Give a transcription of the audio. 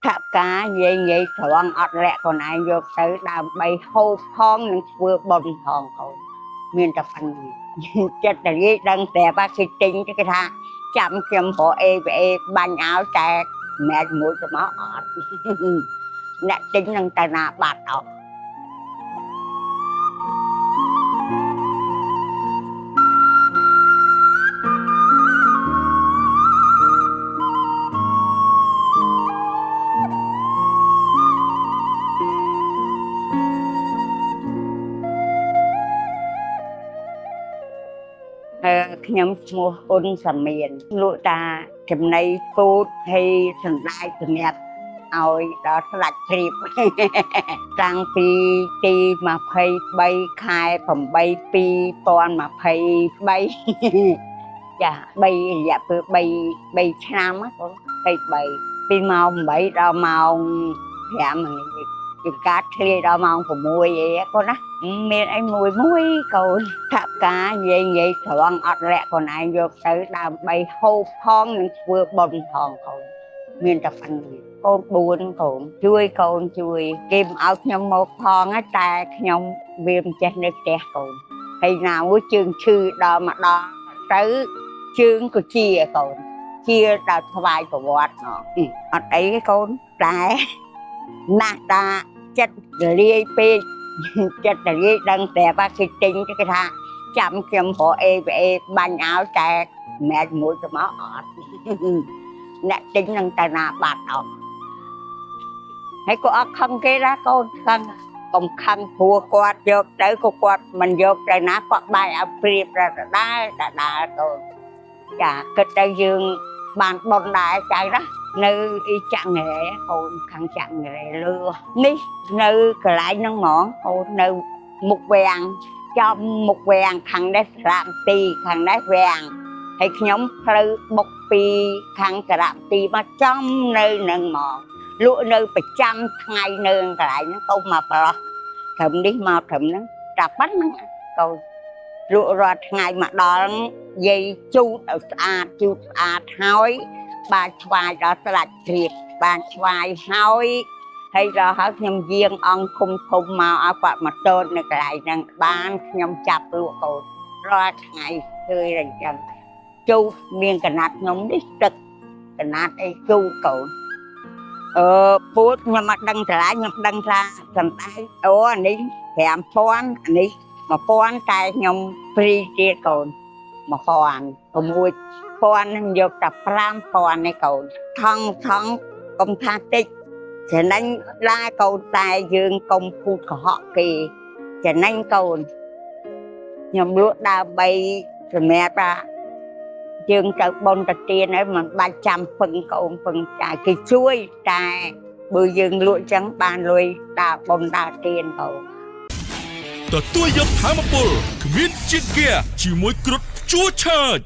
ថាការនិយាយត្រង់អត់លាក់ខ្លួនឯងយកទៅដើម្បីហូបផងនិងធ្វើបុណ្យផងកូនមានតែប៉ុណ្្នឹងចិត្តតែនិយាយដឹងតែបើគេទិញគេថាចាំខ្ញុំរកអេបាញ់ឲ្យតែម៉ែមួយទៅមកអត់អ្នកទិញនឹងតាណាបាត់អស់ខ្ញុំឈ្មោះអ៊ុនសាមៀនលក់តាចំណីពូតហើយសណ្ដែកសម្រាប់ឲ្យដល់ស្លាច់ព្រៀបតាំងពីទី23ខែ8 2023ចា3រយៈពេល3ឆ្នាំកូន23ពីម៉ោង8ដល់ម៉ោង5នេះជាការធ្លាយដល់ម៉ោង6អីកូនណាមានអីមួយកូនថាការនិយាយត្រង់អត់លាក់ខ្លួនឯងយកទៅដើម្បីហូបផងនិងធ្វើបុណ្យផងកូនមានតែប៉ុណ្្នឹងកូន4កូនជួយកូនជួយគេមិនឲ្យខ្ញុំមកផងតែខ្ញុំវាមិនចេះនៅផ្ទះកូនហើយណាមួយជើងឈឺដល់មកដល់ទៅជើងក៏ជាកូនជាដល់ថ្វាយប្រវត្តិអត់អីកូនតែណាស់តាចិត្តលាយពេកចិត្តលាយដឹងតែបើគេទិញគេថាចាំខ្ញុំរកអេបាញ់ឲ្យតែម៉ែមួយទៅមកអត់អ្នកទិញនឹងតាណាបាត់អស់ហើយក៏អត់ខឹងគេដែរកូនខឹងកុំខឹងព្រោះគាត់យកទៅក៏គាត់មិនយកទៅណាគាត់បាយឲ្យព្រៀបដដែលកូនចាគិតទៅយើងបានបុណ្យដែរចៅណានៅអ៊ីចាក់ងែកូនខាងចាក់ងែលើនេះនៅកន្លែងហ្នឹងហ្មងកូននៅមុខវាំងចំមុខវាំងខាងនេះសារ៉ាមទីខាងនេះវាំងហើយខ្ញុំផ្លូវបុកពីខាងសារ៉ាមទីមកចំនៅនឹងហ្មងលក់នៅប្រចាំថ្ងៃនៅកន្លែងហ្នឹងកូនមកប្រឡោះត្រឹមនេះមកត្រឹមហ្នឹងតែប៉ុណ្្នឹងកូនលក់រាល់ថ្ងៃមកដល់យាយជូតឲ្យស្អាតហើយបានឆ្វាយដល់ស្លាច់ជ្រាបបានឆ្វាយហើយដល់ហើយខ្ញុំយាងអង្គឃុំមកឲ្យគាត់មកតូននៅកន្លែងហ្នឹងបានខ្ញុំចាប់លក់កូនរាល់ថ្ងៃឃើញតែអញ្ចឹងជូតមានកណាត់ខ្ញុំនេះទឹកកណាត់អីជូតកូនពូតខ្ញុំមកដឹងឆ្លាញ់ខ្ញុំដឹងថាសំដែងអូអានេះ5000អានេះ1000តែខ្ញុំព្រីទៀតកូន1000 6000នឹងយកតែ5000នេះកូនថងកុំថាតិចចំណេញឡាកូនតែយើងកុំពូតកុហកគេចំណេញកូនខ្ញុំលក់ដើម្បីសម្រាប់ថាយើងទៅបុណ្យទៅទានហើយមិនបាច់ចាំពឹងកូនពឹងចាយគេជួយតែបើយើងលក់ចឹងបានលុយដើរបុណ្យដើរទានកូនទទួលយកធម៌ពលគ្មានជាតិហ្គាជាមួយគ្រុឌជួឆើត